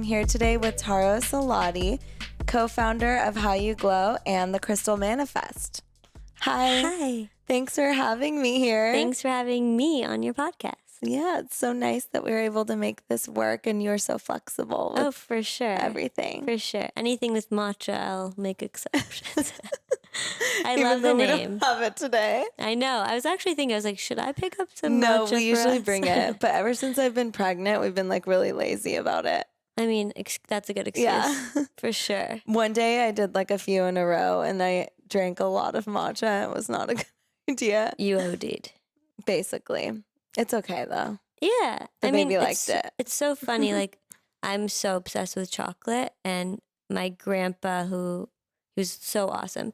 I'm here today with Tara Sowlaty, co-founder of How You Glow and the Crystal Manifest. Hi. Hi. Thanks for having me here. Thanks for having me on your podcast. Yeah, it's so nice that we were able to make this work and you're so flexible with for sure. everything. For sure. Anything with matcha, I'll make exceptions. I Even love though the we name. don't have it today. I know. I was actually thinking, I was like, should I pick up some matcha? No, we usually us? bring it. But ever since I've been pregnant, we've been like really lazy about it. I mean, that's a good excuse. Yeah. For sure. One day I did like a few in a row and I drank a lot of matcha. It was not a good idea. You OD'd. Basically. It's okay though. Yeah. The baby liked it. It's so funny. Like, I'm so obsessed with chocolate. And my grandpa, who's so awesome,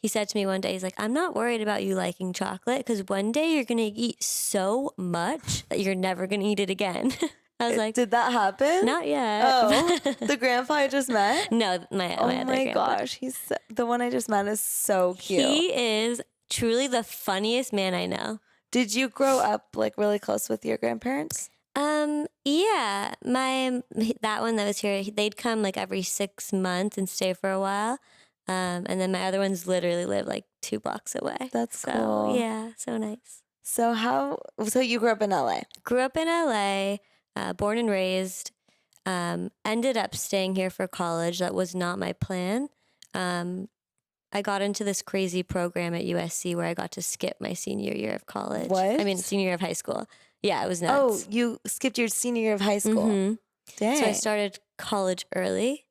he said to me one day, he's like, I'm not worried about you liking chocolate because one day you're going to eat so much that you're never going to eat it again. I was like, did that happen? Not yet. Oh, the grandpa I just met? No, my other grandpa. Gosh. The one I just met is so cute. He is truly the funniest man I know. Did you grow up like really close with your grandparents? Yeah, that one that was here, they'd come like every 6 months and stay for a while. And then my other ones literally live like 2 blocks away. That's cool. Yeah, so nice. So you grew up in LA? Grew up in LA, born and raised, ended up staying here for college. That was not my plan. I got into this crazy program at USC where I got to skip my senior year of college. What? I mean, senior year of high school. Yeah, it was nuts. Oh, you skipped your senior year of high school. Mm-hmm. Dang. So I started college early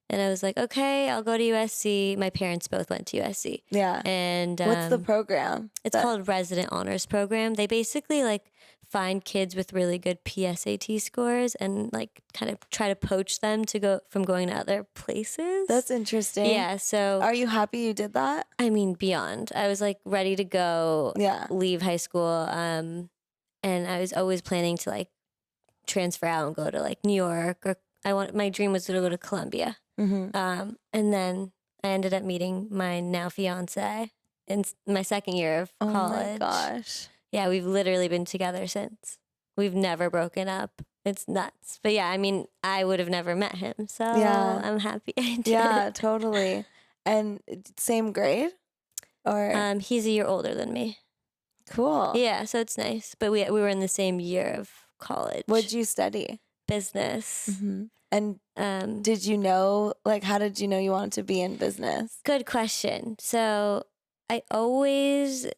and I was like, okay, I'll go to USC. My parents both went to USC. Yeah. And what's the program? It's called Resident Honors Program. They basically like find kids with really good PSAT scores and like kind of try to poach them to go from going to other places. That's interesting. Yeah. So are you happy you did that? I mean, beyond. I was like ready to go. Yeah. Leave high school. And I was always planning to like transfer out and go to like New York, or my dream was to go to Columbia. Mm-hmm. And then I ended up meeting my now fiance in my second year of college. Oh my gosh. Yeah, we've literally been together since. We've never broken up. It's nuts. But yeah, I mean, I would have never met him. So yeah. I'm happy I did. Yeah, totally. And same grade? Or he's a year older than me. Cool. Yeah, so it's nice. But we were in the same year of college. What'd you study? Business. Mm-hmm. And did you know, like, how did you know you wanted to be in business? Good question. So I always,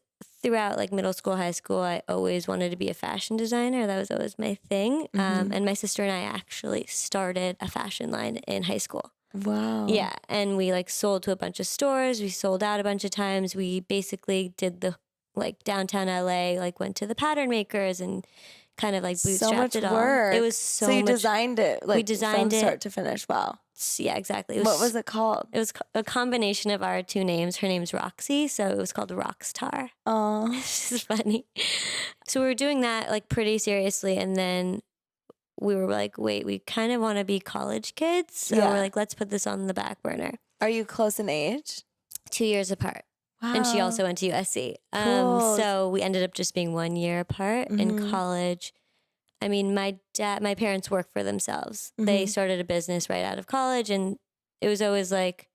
throughout like middle school, high school, I always wanted to be a fashion designer. That was always my thing. Mm-hmm. And my sister and I actually started a fashion line in high school. Wow. Yeah. And we like sold to a bunch of stores. We sold out a bunch of times. We basically did the like downtown LA, like went to the pattern makers and kind of like bootstrapped it all. Work. It was so much. You designed it like we designed from it start to finish. Wow. Yeah, exactly. What was it called? It was a combination of our two names. Her name's Roxy, so it was called Rockstar. Oh, It's just funny. So we were doing that like pretty seriously, and then we were like, wait, we kind of want to be college kids, so we're like, let's put this on the back burner. Are you close in age? 2 years apart. Wow. And she also went to USC. Cool. So we ended up just being 1 year apart in college. I mean, my parents work for themselves. Mm-hmm. They started a business right out of college, and it was always like,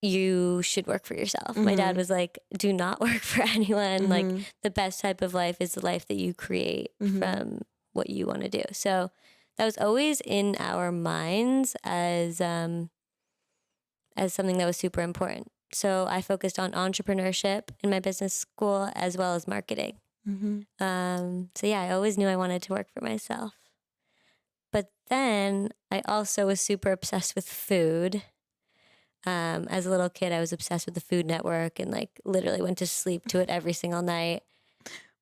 you should work for yourself. Mm-hmm. My dad was like, do not work for anyone. Mm-hmm. Like, the best type of life is the life that you create from what you want to do. So that was always in our minds as something that was super important. So I focused on entrepreneurship in my business school as well as marketing. Mm-hmm. So yeah, I always knew I wanted to work for myself. But then I also was super obsessed with food. As a little kid, I was obsessed with the Food Network and like literally went to sleep to it every single night.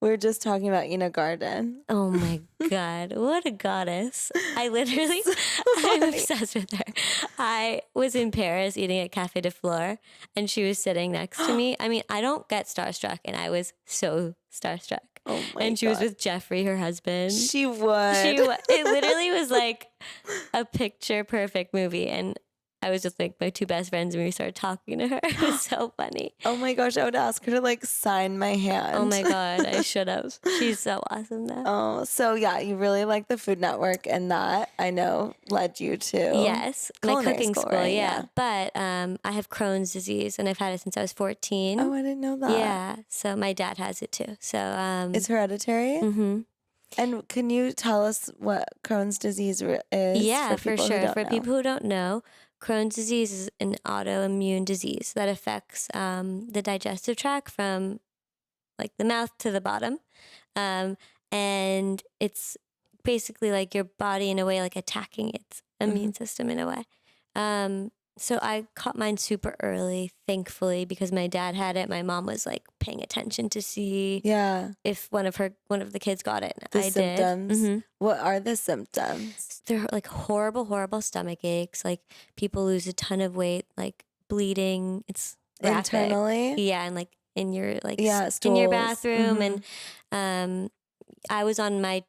We were just talking about Ina Garden. Oh my God, what a goddess. I'm obsessed with her. I was in Paris eating at Café de Flore and she was sitting next to me. I mean, I don't get starstruck and I was so starstruck. Oh my And she God. was with Jeffrey, her husband. She would. It literally was like a picture perfect movie. And I was just like my two best friends and we started talking to her. It was so funny. Oh my gosh, I would ask her to like sign my hand. Oh my God, I should have. She's so awesome though. Oh, so yeah, you really like the Food Network, and that I know led you to Yes, my culinary cooking school, right? yeah. But I have Crohn's disease and I've had it since I was 14. Oh, I didn't know that. Yeah, so my dad has it too. So it's hereditary. Mm-hmm. And can you tell us what Crohn's disease is? Yeah, for sure. For know? people who don't know, Crohn's disease is an autoimmune disease that affects the digestive tract from like the mouth to the bottom. And it's basically like your body in a way like attacking its immune system in a way. So I caught mine super early, thankfully, because my dad had it. My mom was like paying attention to see if one of the kids got it. The I symptoms. did. What are the symptoms? They're like horrible stomach aches. Like people lose a ton of weight, like bleeding. It's graphic. Internally. Yeah, and like in your stools. in your bathroom. And I was on my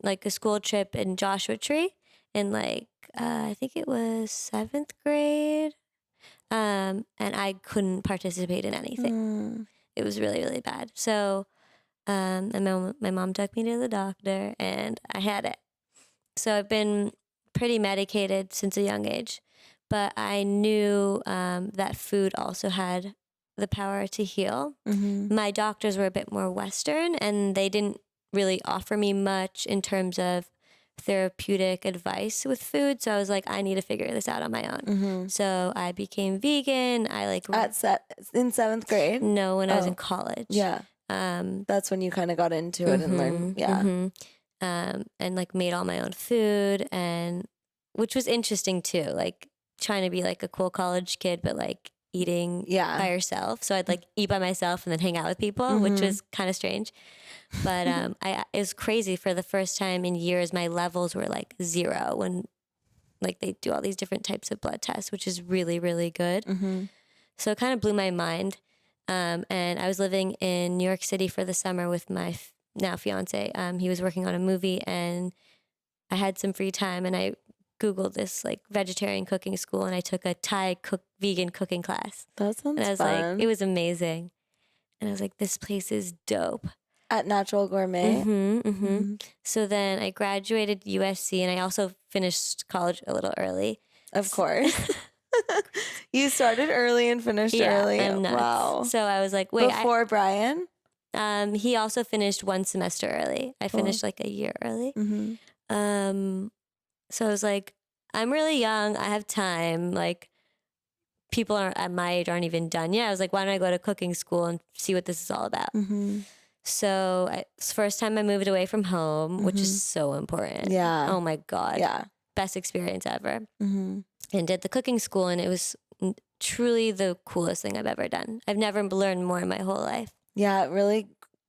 like a school trip in Joshua Tree in like I think it was 7th grade. And I couldn't participate in anything. It was really, really bad. So and my mom took me to the doctor and I had it. So I've been pretty medicated since a young age. But I knew that food also had the power to heal. My doctors were a bit more Western and they didn't really offer me much in terms of therapeutic advice with food. So I was like, I need to figure this out on my own. So I became vegan. I like in 7th grade? No, when I was in college. Yeah. That's when you kind of got into it and learned. And like made all my own food, and which was interesting too. Like trying to be like a cool college kid, but like eating by yourself. So I'd like eat by myself and then hang out with people, which was kind of strange. But it was crazy. For the first time in years, my levels were like 0 when like they do all these different types of blood tests, which is really, really good. So it kind of blew my mind. And I was living in New York City for the summer with my now fiance. He was working on a movie and I had some free time and I Googled this like vegetarian cooking school and I took a Thai vegan cooking class. That sounds And I was fun. like, it was amazing. And I was like, this place is dope. At Natural Gourmet? So then I graduated USC and I also finished college a little early. Of course. You started early and finished early. I'm nuts. Wow. So I was like, wait. Before Brian? He also finished 1 semester early. I finished like a year early. So I was like, I'm really young. I have time. Like people at my age aren't even done yet. I was like, why don't I go to cooking school and see what this is all about? So it's the first time I moved away from home, which is so important. Yeah. Oh my God. Yeah. Best experience ever. And did the cooking school and it was truly the coolest thing I've ever done. I've never learned more in my whole life. Yeah, it really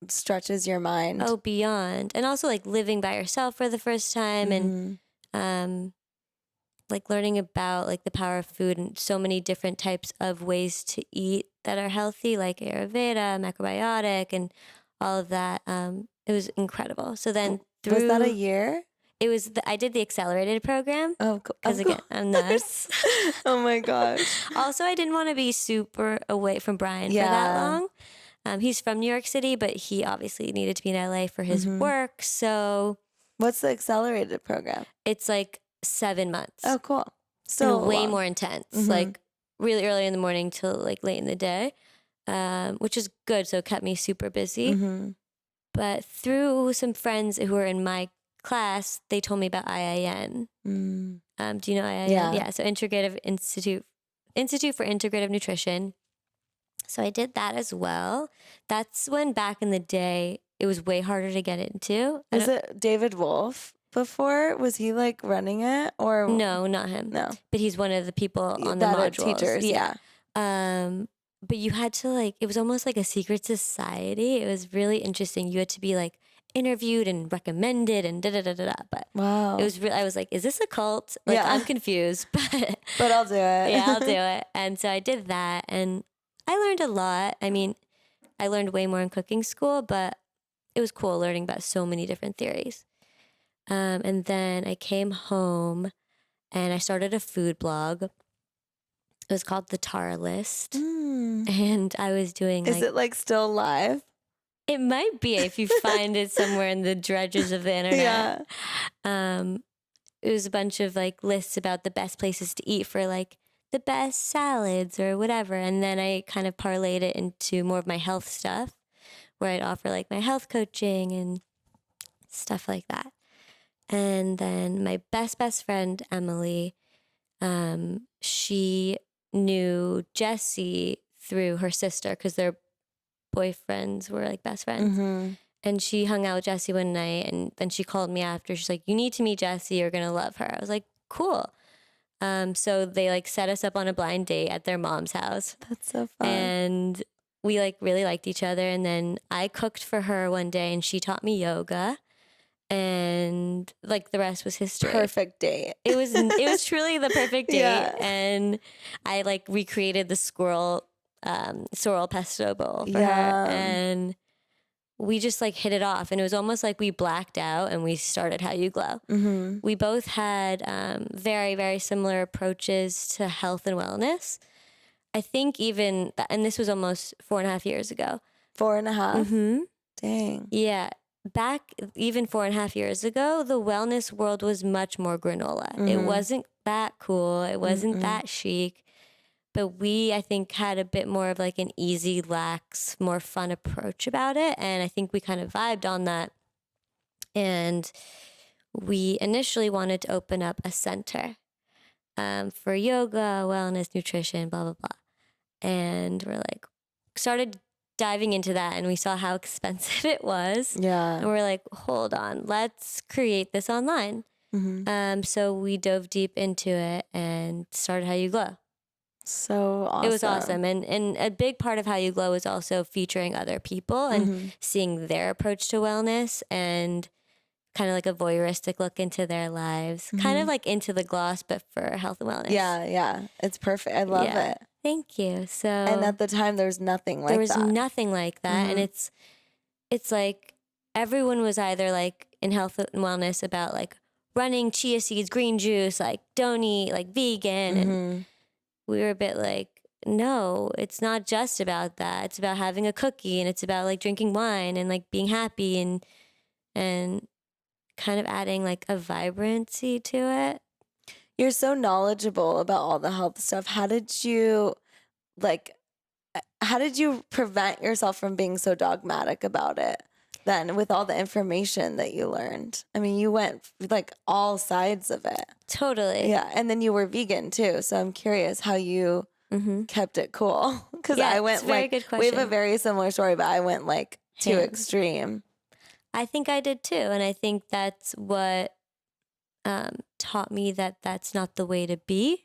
stretches your mind. Oh, beyond. And also like living by yourself for the first time and like learning about like the power of food and so many different types of ways to eat that are healthy, like Ayurveda, macrobiotic, and all of that. It was incredible. So then was that a year? It was. I did the accelerated program. Oh, cool. Because again, I'm nuts. Oh my gosh. Also, I didn't want to be super away from Brian for that long. He's from New York City, but he obviously needed to be in LA for his work. So, what's the accelerated program? It's like 7 months. Oh, cool. So way more intense. Like really early in the morning till like late in the day, which is good. So it kept me super busy. But through some friends who were in my class, they told me about IIN. Do you know IIN? Yeah. So Integrative Institute for Integrative Nutrition. So I did that as well. That's when back in the day, it was way harder to get into. Was it David Wolf before? Was he like running it or? No, not him. No. But he's one of the people on the modules. Teachers, yeah. But you had to like, it was almost like a secret society. It was really interesting. You had to be like interviewed and recommended and da-da-da-da-da. But wow. It was I was like, is this a cult? Like, I'm confused. But I'll do it. Yeah, I'll do it. And so I did that and I learned a lot. I mean, I learned way more in cooking school, but it was cool learning about so many different theories. And then I came home and I started a food blog. It was called the Tara list. And I was doing Is it like still live? It might be if you find it somewhere in the dredges of the internet. Yeah. It was a bunch of like lists about the best places to eat for like the best salads or whatever. And then I kind of parlayed it into more of my health stuff, where I'd offer like my health coaching and stuff like that. And then my best friend, Emily, she knew Jesse through her sister because their boyfriends were like best friends. And she hung out with Jesse one night, and then she called me after. She's like, "You need to meet Jesse. You're gonna love her." I was like, "Cool." So they like set us up on a blind date at their mom's house. That's so fun. And we like really liked each other. And then I cooked for her one day, and she taught me yoga. And like the rest was history. Perfect date. It was truly the perfect date. Yeah. And I like recreated the sorrel pesto bowl for her, and we just like hit it off. And it was almost like we blacked out and we started How You Glow. We both had very, very similar approaches to health and wellness. I think even, and this was almost 4.5 years ago. 4.5? Dang. Yeah. Back even 4.5 years ago, the wellness world was much more granola. It wasn't that cool. It wasn't that chic. But we, I think, had a bit more of like an easy, lax, more fun approach about it. And I think we kind of vibed on that. And we initially wanted to open up a center for yoga, wellness, nutrition, blah, blah, blah. And we're like, started diving into that, and we saw how expensive it was. Yeah. And we're like, hold on, let's create this online. So we dove deep into it and started How You Glow. So awesome. It was awesome. And a big part of How You Glow is also featuring other people and seeing their approach to wellness and kind of like a voyeuristic look into their lives. Kind of like Into the Gloss, but for health and wellness. Yeah. It's perfect. I love it. Thank you. So, and at the time, there was nothing like that. There was nothing like that. And it's like everyone was either like in health and wellness about like running, chia seeds, green juice, like don't eat, like vegan. And we were a bit like, no, it's not just about that. It's about having a cookie, and it's about like drinking wine and like being happy and kind of adding like a vibrancy to it. You're so knowledgeable about all the health stuff. How did you prevent yourself from being so dogmatic about it then with all the information that you learned? I mean, you went like all sides of it. Totally. Yeah. And then you were vegan too. So I'm curious how you kept it cool. Because I went like, we have a very similar story, but I went like too extreme. I think I did too. And I think that's what taught me that that's not the way to be.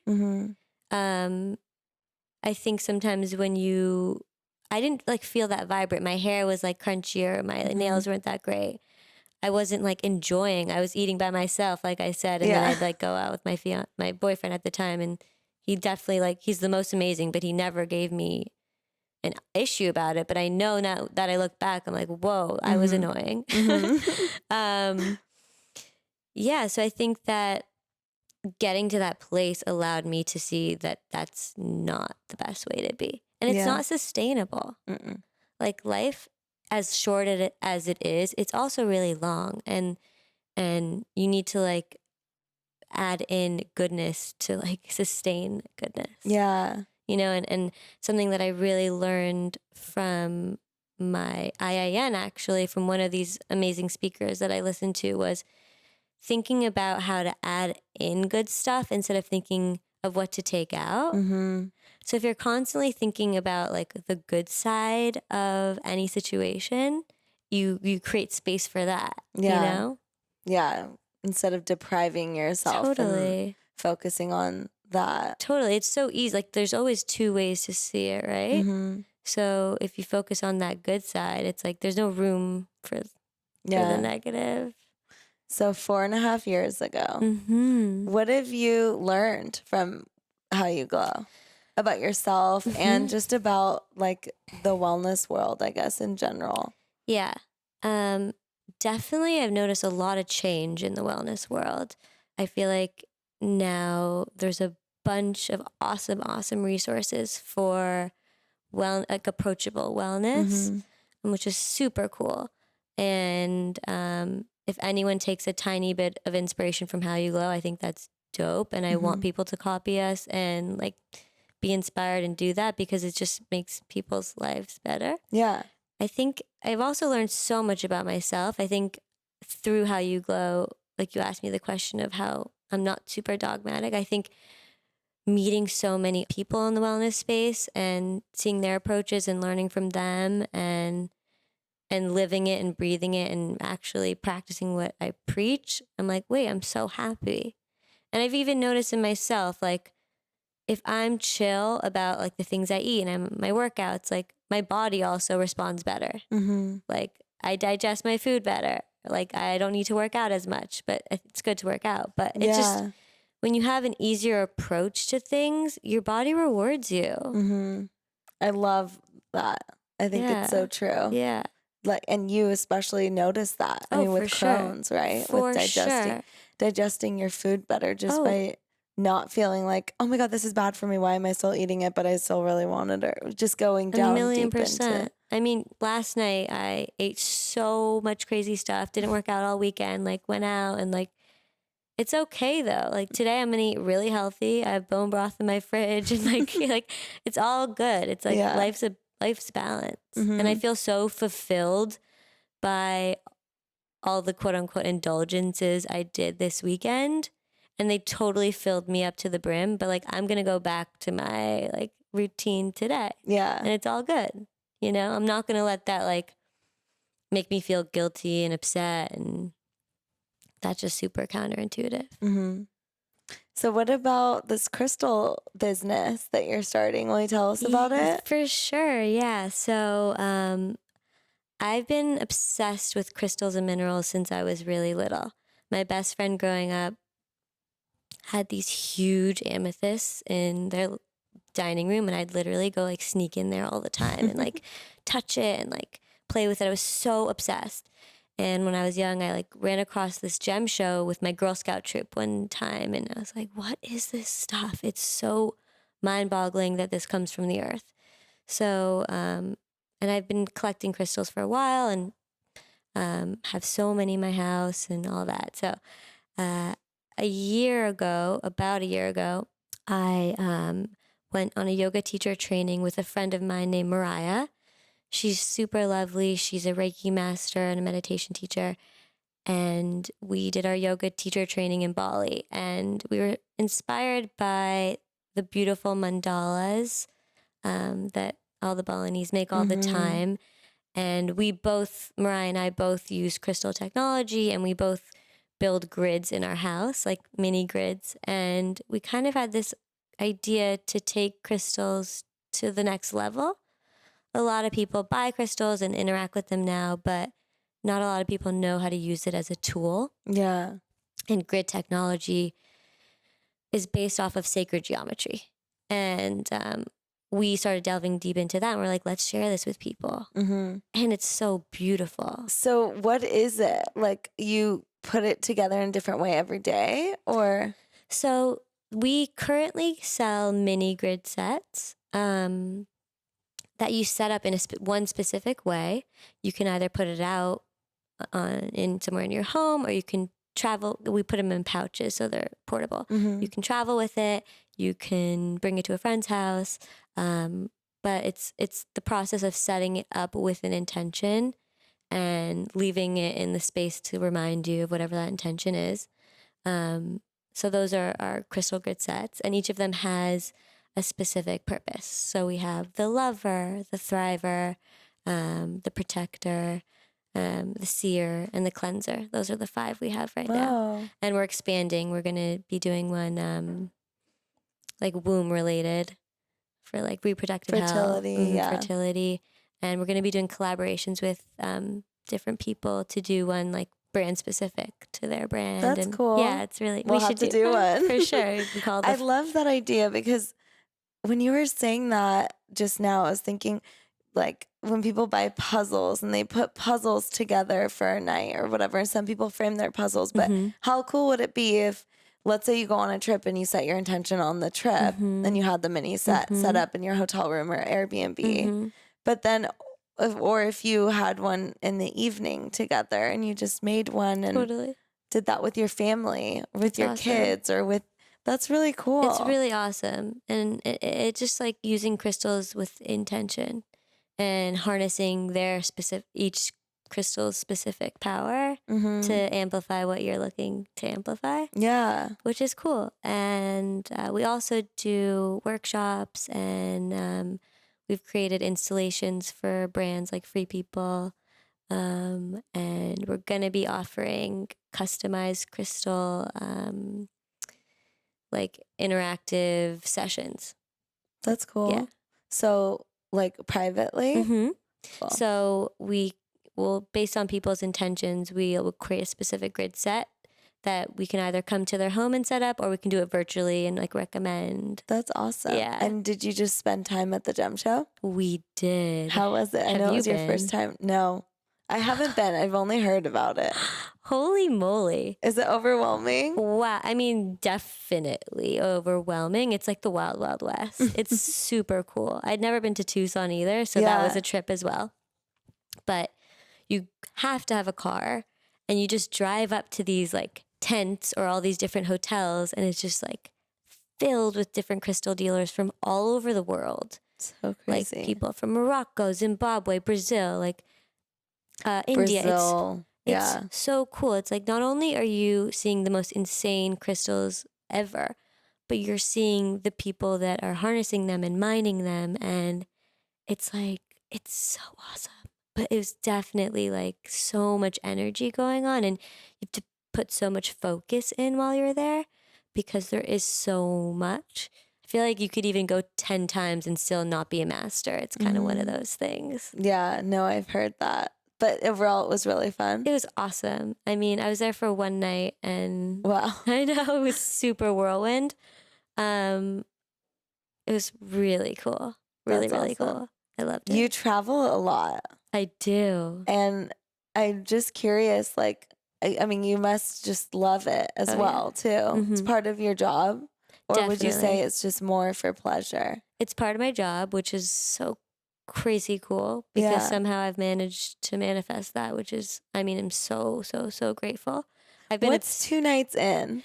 I think sometimes when I didn't like feel that vibrant. My hair was like crunchier. My nails weren't that great. I wasn't like enjoying. I was eating by myself, like I said. And then I'd like go out with my boyfriend at the time. And he definitely like, he's the most amazing, but he never gave me an issue about it. But I know now that I look back, I'm like, whoa, I was annoying. Yeah. So I think that getting to that place allowed me to see that that's not the best way to be. And it's not sustainable. Like life, as short as it is, it's also really long. And you need to like add in goodness to like sustain goodness. Yeah. You know, and something that I really learned from my IIN, actually, from one of these amazing speakers that I listened to, was thinking about how to add in good stuff instead of thinking of what to take out. So if you're constantly thinking about like the good side of any situation, you create space for that, you know? Yeah. Instead of depriving yourself and focusing on that. Totally. It's so easy. Like there's always two ways to see it, right? So if you focus on that good side, it's like there's no room for the negative. So 4.5 years ago, what have you learned from How You Glow about yourself and just about like the wellness world, I guess, in general? Yeah. Definitely I've noticed a lot of change in the wellness world. I feel like now there's a bunch of awesome resources for like approachable wellness, which is super cool. And if anyone takes a tiny bit of inspiration from How You Glow, I think that's dope. And I want people to copy us and like be inspired and do that, because it just makes people's lives better. Yeah. I think I've also learned so much about myself. I think through How You Glow, like you asked me the question of how I'm not super dogmatic. I think meeting so many people in the wellness space and seeing their approaches and learning from them and living it and breathing it and actually practicing what I preach, I'm like, wait, I'm so happy. And I've even noticed in myself, like, if I'm chill about like the things I eat and my workouts, like my body also responds better. Like I digest my food better. Like I don't need to work out as much, but it's good to work out. But it's just, when you have an easier approach to things, your body rewards you. I love that. I think it's so true. Yeah. Like, and you especially notice that. I mean, with Crohn's, right? For with digesting your food better just by not feeling like, oh my God, this is bad for me. Why am I still eating it? But I still really want it. Or just going down deep into it. I mean, last night I ate so much crazy stuff. Didn't work out all weekend. Like went out and like, it's okay though. Like today I'm gonna eat really healthy. I have bone broth in my fridge and like it's all good. It's like life's balance. And I feel so fulfilled by all the quote unquote indulgences I did this weekend. And they totally filled me up to the brim. But like I'm gonna go back to my like routine today. Yeah. And it's all good. You know, I'm not gonna let that like make me feel guilty and upset, and that's just super counterintuitive. So what about this crystal business that you're starting? Will you tell us about it? For sure, yeah. So I've been obsessed with crystals and minerals since I was really little. My best friend growing up had these huge amethysts in their dining room, and I'd literally go like sneak in there all the time and like touch it and like play with it. I was so obsessed. And when I was young, I like ran across this gem show with my Girl Scout troop one time, and I was like, what is this stuff? It's so mind-boggling that this comes from the earth. So, and I've been collecting crystals for a while and have so many in my house and all that. So about a year ago, I went on a yoga teacher training with a friend of mine named Mariah. She's super lovely. She's a Reiki master and a meditation teacher. And we did our yoga teacher training in Bali. And we were inspired by the beautiful mandalas that all the Balinese make all the time. And Mariah and I both use crystal technology, and we both build grids in our house, like mini grids. And we kind of had this idea to take crystals to the next level. A lot of people buy crystals and interact with them now, but not a lot of people know how to use it as a tool. Yeah. And grid technology is based off of sacred geometry. And we started delving deep into that, and we're like, let's share this with people. And it's so beautiful. So what is it? Like, you put it together in a different way every day, or? So we currently sell mini grid sets that you set up in one specific way. You can either put it out in somewhere in your home, or you can travel. We put them in pouches so they're portable. You can travel with it. You can bring it to a friend's house. But it's the process of setting it up with an intention and leaving it in the space to remind you of whatever that intention is. So those are our crystal grid sets, and each of them has a specific purpose. So we have the lover, the thriver, the protector, the seer, and the cleanser. Those are the 5 we have right now. And we're expanding. We're going to be doing one like womb related for like reproductive fertility, health, fertility. And we're going to be doing collaborations with different people to do one like brand specific to their brand. That's cool. Yeah, it's really, we should do one. For sure. I love that idea, because when you were saying that just now, I was thinking like when people buy puzzles and they put puzzles together for a night or whatever, some people frame their puzzles, but how cool would it be if let's say you go on a trip and you set your intention on the trip and you had the mini set up in your hotel room or Airbnb. But then, or if you had one in the evening together and you just made one and did that with your family, with your kids or with, that's really cool. It's really awesome. And it just like using crystals with intention and harnessing their each crystal's specific power to amplify what you're looking to amplify. Yeah. Which is cool. And we also do workshops, and we've created installations for brands like Free People. And we're going to be offering customized crystal like interactive sessions. That's cool. Yeah. So like privately? Cool. So we will, based on people's intentions, we will create a specific grid set that we can either come to their home and set up, or we can do it virtually and like recommend. That's awesome. Yeah. And did you just spend time at the gem show? We did. How was it? I know it was your first time. No, I haven't been. I've only heard about it. Holy moly. Is it overwhelming? Wow. I mean, definitely overwhelming. It's like the Wild Wild West. It's super cool. I'd never been to Tucson either, so that was a trip as well. But you have to have a car, and you just drive up to these like tents or all these different hotels, and it's just like filled with different crystal dealers from all over the world. So crazy. Like people from Morocco, Zimbabwe, Brazil, like India. Brazil. It's so cool. It's like not only are you seeing the most insane crystals ever, but you're seeing the people that are harnessing them and mining them. And it's like, it's so awesome. But it was definitely like so much energy going on, and you have to put so much focus in while you're there because there is so much. I feel like you could even go 10 times and still not be a master. It's kind of one of those things. Yeah, no, I've heard that. But overall, it was really fun. It was awesome. I mean, I was there for one night, and wow, I know it was super whirlwind. It was really cool. Really, That's really awesome. cool. I loved it. You travel a lot. I do. And I'm just curious, like, I mean, you must just love it as well, too. It's part of your job. Or would you say it's just more for pleasure? It's part of my job, which is so crazy cool because somehow I've managed to manifest that, which is, I mean, I'm so, so, so grateful. What's 2 nights in?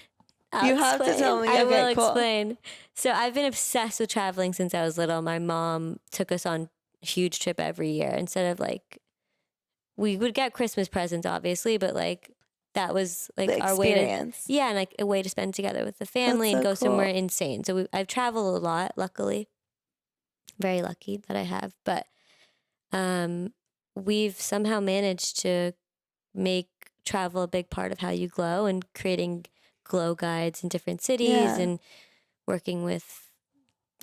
I'll have to tell me. I Okay, will cool. explain. So I've been obsessed with traveling since I was little. My mom took us on a huge trip every year. Instead of like, we would get Christmas presents, obviously, but like that was like our way to, and like a way to spend together with the family and go somewhere insane. So I've traveled a lot, luckily. Very lucky that I have, but we've somehow managed to make travel a big part of how you glow, and creating glow guides in different cities and working with,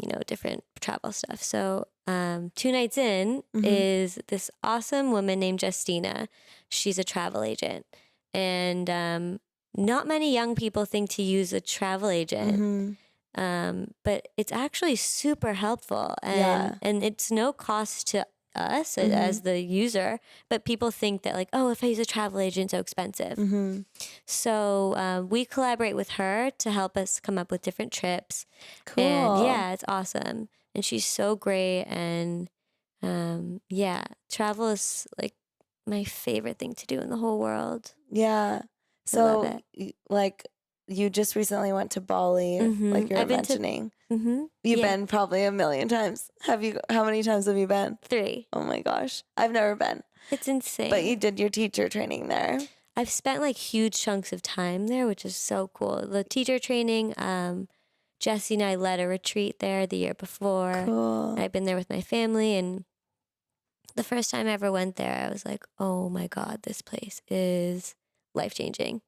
you know, different travel stuff. So 2 nights in is this awesome woman named Justina. She's a travel agent, and not many young people think to use a travel agent. But it's actually super helpful, and it's no cost to us as the user, but people think that like, oh, if I use a travel agent, it's so expensive. So we collaborate with her to help us come up with different trips. Cool. And it's awesome. And she's so great. And travel is like my favorite thing to do in the whole world. Yeah. So like, you just recently went to Bali, like you were mentioning. You've been probably a million times. How many times have you been? 3. Oh my gosh. I've never been. It's insane. But you did your teacher training there. I've spent like huge chunks of time there, which is so cool. The teacher training, Jesse and I led a retreat there the year before. Cool. I've been there with my family, and the first time I ever went there, I was like, oh my God, this place is life-changing.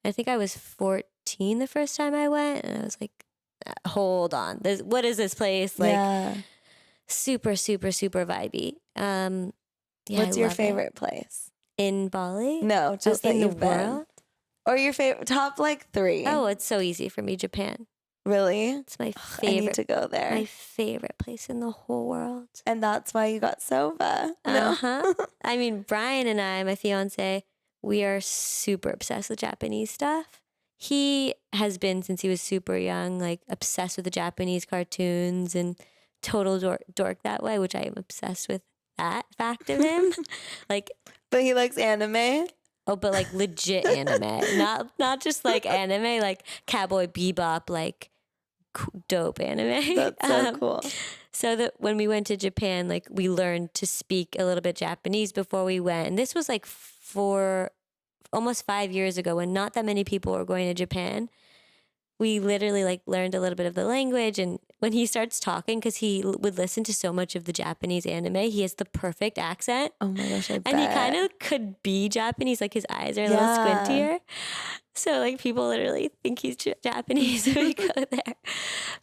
I think I was 14 the first time I went, and I was like, hold on, what is this place? Like super, super, super vibey. What's your favorite place? In Bali? No, just in the you've been. world? Or your favorite, top like 3. Oh, it's so easy for me. Japan. Really? It's my favorite. I need to go there. My favorite place in the whole world. And that's why you got soba. No? I mean, Brian and I, my fiance, we are super obsessed with Japanese stuff. he has been since he was super young, like obsessed with the Japanese cartoons and total dork that way, which I am obsessed with that fact of him. Like, but he likes anime. Oh, but like legit anime, not just like anime, like Cowboy Bebop, like dope anime. That's so cool. So that when we went to Japan, like we learned to speak a little bit Japanese before we went, and this was like almost 5 years ago when not that many people were going to Japan. We literally like learned a little bit of the language, and when he starts talking, because he would listen to so much of the Japanese anime, he has the perfect accent. Oh my gosh, I bet. And he kind of could be Japanese, like his eyes are a little squintier. So like people literally think he's Japanese when we go there.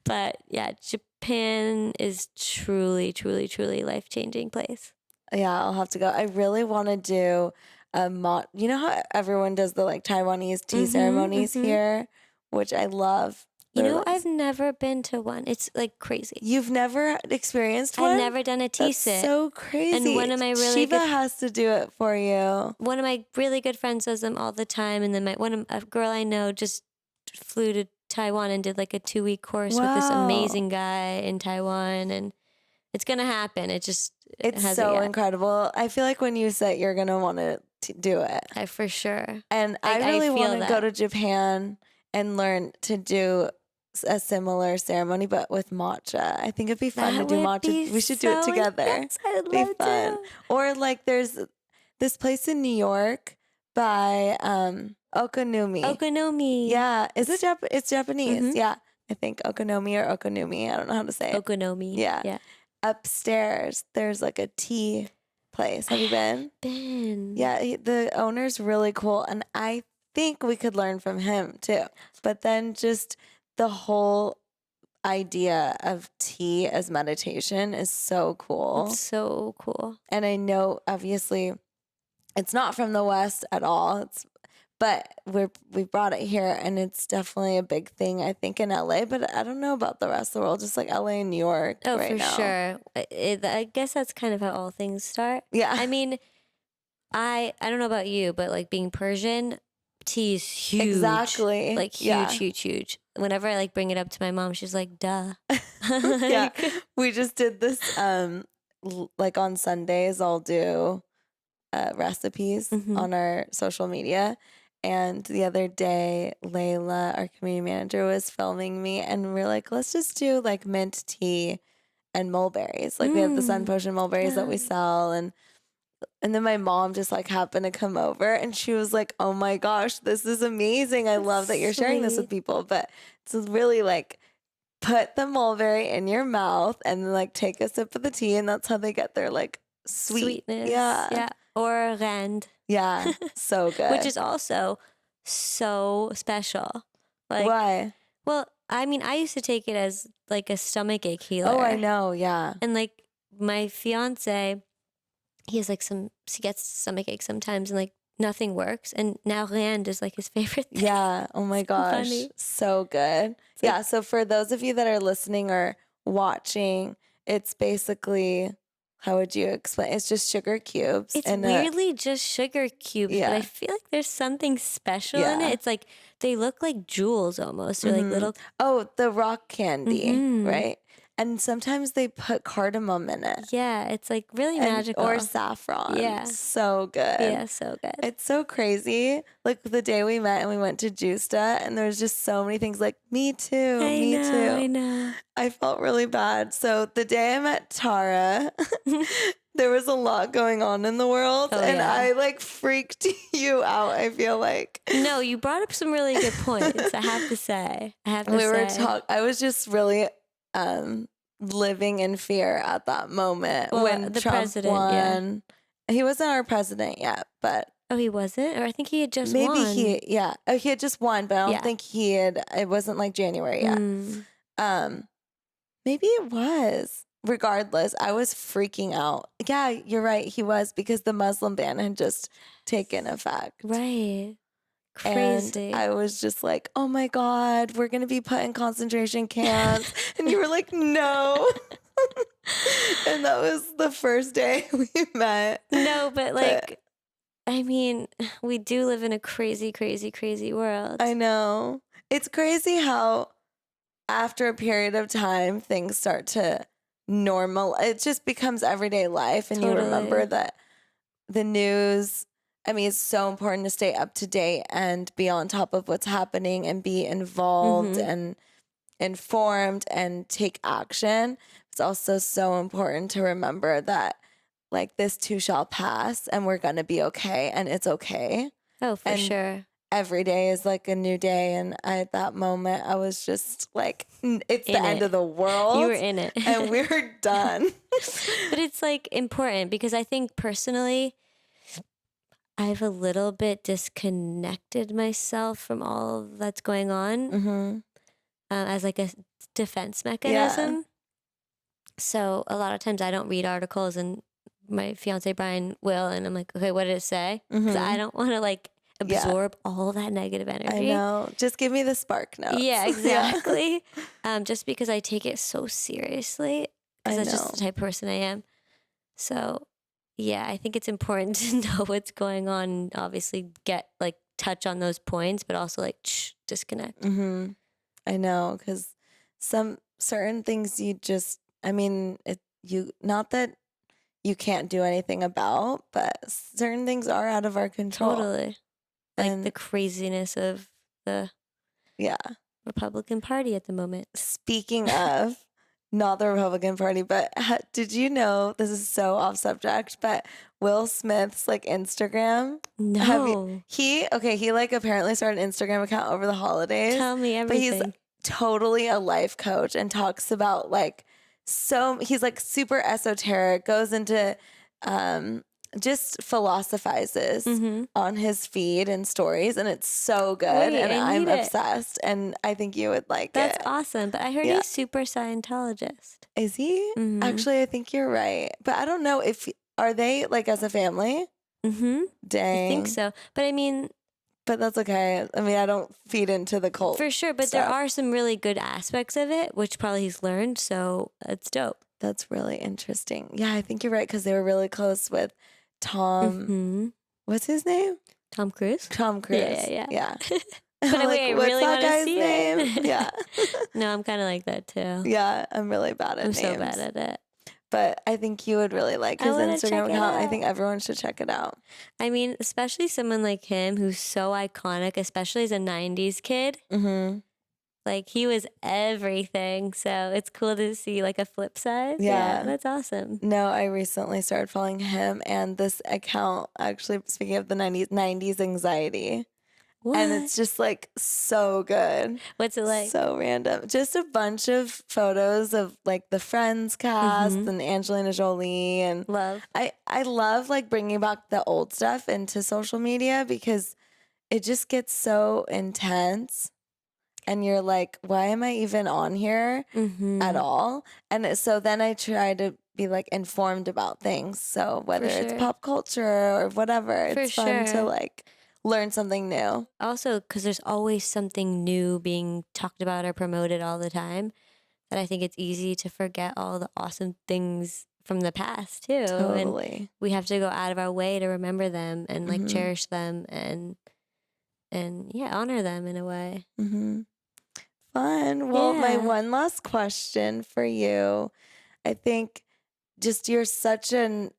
But yeah, Japan is truly, truly, truly life-changing place. Yeah, I'll have to go. I really want to do you know how everyone does the like Taiwanese tea ceremonies here, which I love. You know, I've never been to one. It's like crazy. You've never experienced one? I've never done a tea sit. So crazy. And one of my really Shiva has to do it for you. One of my really good friends does them all the time, and then a girl I know just flew to Taiwan and did like a 2-week course with this amazing guy in Taiwan, and it's gonna happen. It's so incredible. I feel like when you sit, you're gonna want to do it. For sure. And I really want to go to Japan and learn to do a similar ceremony, but with matcha. I think it'd be fun to do matcha. We should do it together. Yes, I'd love to. Or like there's this place in New York by Okonomi. Okonomi. Yeah. It's Japanese. Yeah. I think Okonomi or Okonumi. I don't know how to say it. Okonomi. Yeah. Upstairs, there's like a tea place. Have you been? Been. Yeah. The owner's really cool. And I think we could learn from him too. But then just the whole idea of tea as meditation is so cool. It's so cool. And I know obviously it's not from the West at all. But we brought it here, and it's definitely a big thing, I think, in LA. But I don't know about the rest of the world, just like LA and New York. Oh, right for now. sure. I guess that's kind of how all things start. Yeah. I mean, I don't know about you, but like being Persian, tea is huge. Exactly. Like huge. Whenever I like bring it up to my mom, she's like, duh. Yeah. We just did this, like on Sundays, I'll do recipes on our social media. And the other day, Layla, our community manager, was filming me, and we're like, let's just do like mint tea and mulberries. Like we have the Sun Potion mulberries that we sell, and then my mom just like happened to come over, and she was like, oh my gosh, this is amazing. I love that you're sharing this with people. But it's really like put the mulberry in your mouth and then like take a sip of the tea, and that's how they get their like sweetness. Yeah. Or rand. Yeah. So good. Which is also so special. Like, why? Well, I mean, I used to take it as like a stomachache healer. Oh, I know. Yeah. And like my fiance, he gets stomachache sometimes, and like nothing works. And now rand is like his favorite thing. Yeah. Oh my gosh. Funny. So good. Yeah. So for those of you that are listening or watching, it's basically, how would you explain? It's just sugar cubes. It's weirdly just sugar cubes, but I feel like there's something special in it. It's like they look like jewels almost, or like little. Oh, the rock candy, right? And sometimes they put cardamom in it. Yeah, it's like really magical. Or saffron. Yeah. So good. Yeah, so good. It's so crazy. Like the day we met and we went to Justa, and there was just so many things like, me too, me too. I know. I felt really bad. So the day I met Tara, there was a lot going on in the world, and I like freaked you out, I feel like. No, you brought up some really good points, I have to say. I was just really living in fear at that moment when the Trump president won. Yeah. He wasn't our president yet, but he wasn't, or I think he had just won. Maybe he had just won, but I don't think it wasn't like January yet. Maybe it was. Regardless, I was freaking out. Yeah, you're right. He was, because the Muslim ban had just taken effect. Right. Crazy. And I was just like, oh my God, we're going to be put in concentration camps. And you were like, no. And that was the first day we met. No, but like, I mean, we do live in a crazy, crazy, crazy world. I know. It's crazy how after a period of time, things start to normal. It just becomes everyday life. And you remember that the news, I mean, it's so important to stay up to date and be on top of what's happening and be involved and informed and take action. It's also so important to remember that like this too shall pass and we're going to be okay and it's okay. Oh, for sure. Every day is like a new day. And at that moment, I was just like, it's the end of the world. You were in it. And we're done. But it's like important because I think personally, I've a little bit disconnected myself from all that's going on as like a defense mechanism. Yeah. So a lot of times I don't read articles and my fiance Brian will, and I'm like, okay, what did it say? Because I don't want to like absorb all that negative energy. I know. Just give me the spark notes. Yeah, exactly. Just because I take it so seriously because that's just the type of person I am. So yeah, I think it's important to know what's going on and obviously get like touch on those points, but also like disconnect. I know, because some certain things you just, I mean, not that you can't do anything about, but certain things are out of our control. Totally. Like the craziness of the Republican Party at the moment. Speaking of, not the Republican Party, but did you know, this is so off subject, but Will Smith's like Instagram? No. He like apparently started an Instagram account over the holidays. Tell me everything. But he's totally a life coach and talks about like, he's like super esoteric, goes into just philosophizes on his feed and stories, and it's so good. And I'm obsessed, and I think you would like it. That's awesome. But I heard he's super Scientologist. Is he? Actually, I think you're right. But I don't know are they like as a family? Dang. I think so. But I mean, but that's okay. I mean, I don't feed into the cult. For sure. But there are some really good aspects of it, which probably he's learned. So it's dope. That's really interesting. Yeah, I think you're right, because they were really close with Tom. What's his name? Tom Cruise. Tom Cruise. Yeah. But like, wait, I really want to see name? It. Yeah. No, I'm kind of like that too. Yeah, I'm really bad at names. I'm so bad at it. But I think you would really like his Instagram account. I think everyone should check it out. I mean, especially someone like him who's so iconic, especially as a 90s kid. Like, he was everything. So it's cool to see like a flip side. Yeah, that's awesome. No, I recently started following him and this account, actually, speaking of the 90s anxiety. What? And it's just like so good. What's it like? So random. Just a bunch of photos of like the Friends cast and Angelina Jolie, and love. I love like bringing back the old stuff into social media because it just gets so intense. And you're like, why am I even on here at all? And so then I try to be like informed about things. So whether it's pop culture or whatever, it's fun to like learn something new. Also, because there's always something new being talked about or promoted all the time, that I think it's easy to forget all the awesome things from the past too. Totally. And we have to go out of our way to remember them and like cherish them and honor them in a way. Fun. Well, my one last question for you. I think just you're such an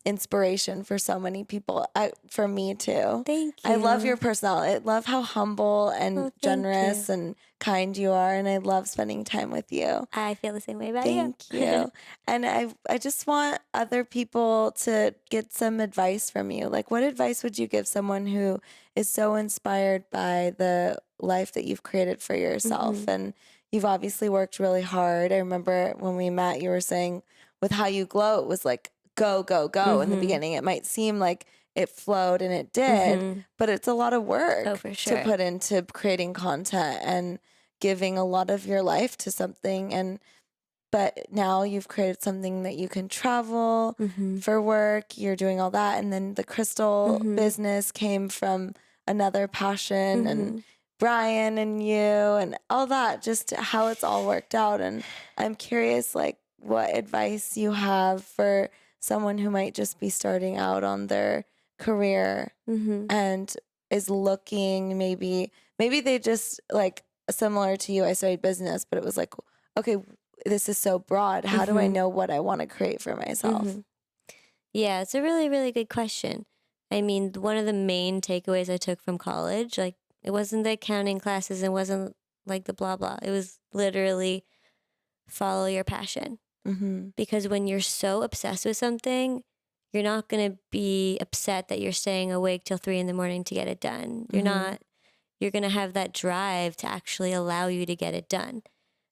inspiration for so many people. For me too. Thank you. I love your personality. I love how humble and generous and kind you are, and I love spending time with you. I feel the same way about you. Thank you. And I just want other people to get some advice from you. Like, what advice would you give someone who is so inspired by the life that you've created for yourself? And you've obviously worked really hard. I remember when we met, you were saying with how you glow, it was like go, go, go in the beginning. It might seem like it flowed, and it did, but it's a lot of work to put into creating content and giving a lot of your life to something. But now you've created something that you can travel for work. You're doing all that. And then the crystal business came from another passion, and Brian and you and all that, just how it's all worked out. And I'm curious, like, what advice you have for someone who might just be starting out on their career and is looking, maybe they just like, similar to you, I studied business, but it was like, okay, this is so broad. How do I know what I want to create for myself? Yeah, it's a really, really good question. I mean, one of the main takeaways I took from college, like, it wasn't the accounting classes, it wasn't like the blah, blah. It was literally follow your passion. Because when you're so obsessed with something, you're not going to be upset that you're staying awake till 3 a.m. to get it done. You're going to have that drive to actually allow you to get it done.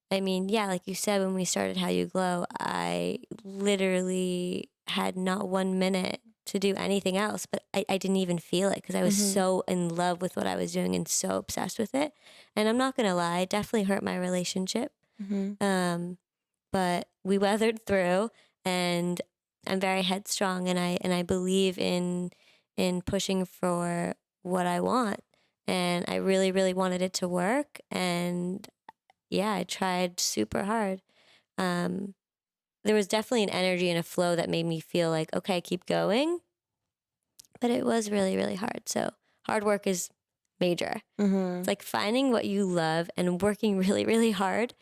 I mean, yeah, like you said, when we started How You Glow, I literally had not 1 minute to do anything else, but I didn't even feel it because I was so in love with what I was doing and so obsessed with it. And I'm not going to lie, it definitely hurt my relationship. But we weathered through, and I'm very headstrong, and I believe in pushing for what I want. And I really, really wanted it to work. And yeah, I tried super hard. There was definitely an energy and a flow that made me feel like, okay, keep going. But it was really, really hard. So hard work is major. It's like finding what you love and working really, really hard.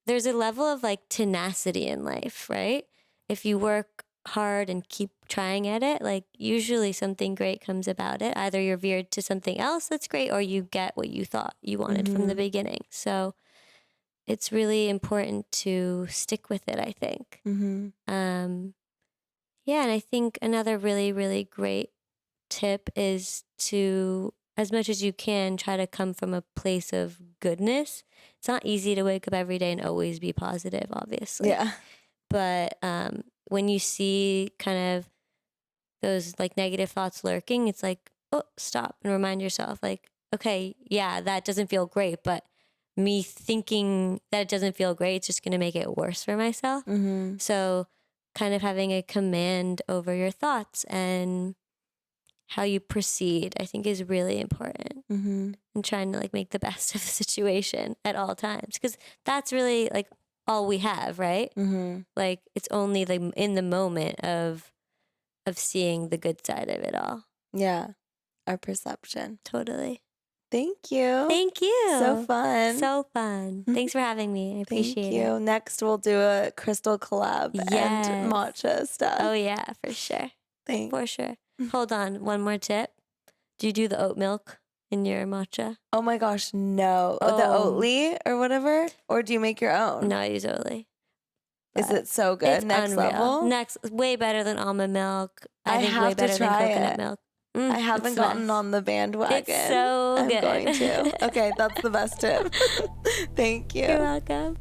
There's a level of like tenacity in life, right? If you work hard and keep trying at it, like usually something great comes about it. Either you're veered to something else that's great, or you get what you thought you wanted from the beginning. So it's really important to stick with it, I think. Yeah, and I think another really, really great tip is to, as much as you can, try to come from a place of goodness. It's not easy to wake up every day and always be positive, obviously. Yeah. But when you see kind of those like negative thoughts lurking, it's like, oh, stop and remind yourself, like, okay, yeah, that doesn't feel great, but me thinking that it doesn't feel great, it's just going to make it worse for myself. So kind of having a command over your thoughts and how you proceed, I think, is really important. And trying to like make the best of the situation at all times, because that's really like all we have, right? Like it's only like in the moment of seeing the good side of it all. Yeah, our perception. Totally. Thank you. Thank you. So fun. So fun. Thanks for having me. I appreciate it. Thank you. Next, we'll do a crystal collab and matcha stuff. Oh, yeah, for sure. Thanks. For sure. Hold on. One more tip. Do you do the oat milk in your matcha? Oh my gosh, no. The Oatly or whatever? Or do you make your own? No, I use Oatly. Is it so good? It's Next unreal. level? Way better than almond milk. I think have way better to try than coconut it. milk. I haven't gotten on the bandwagon. It's so good. I'm going to. Okay, that's the best tip. Thank you. You're welcome.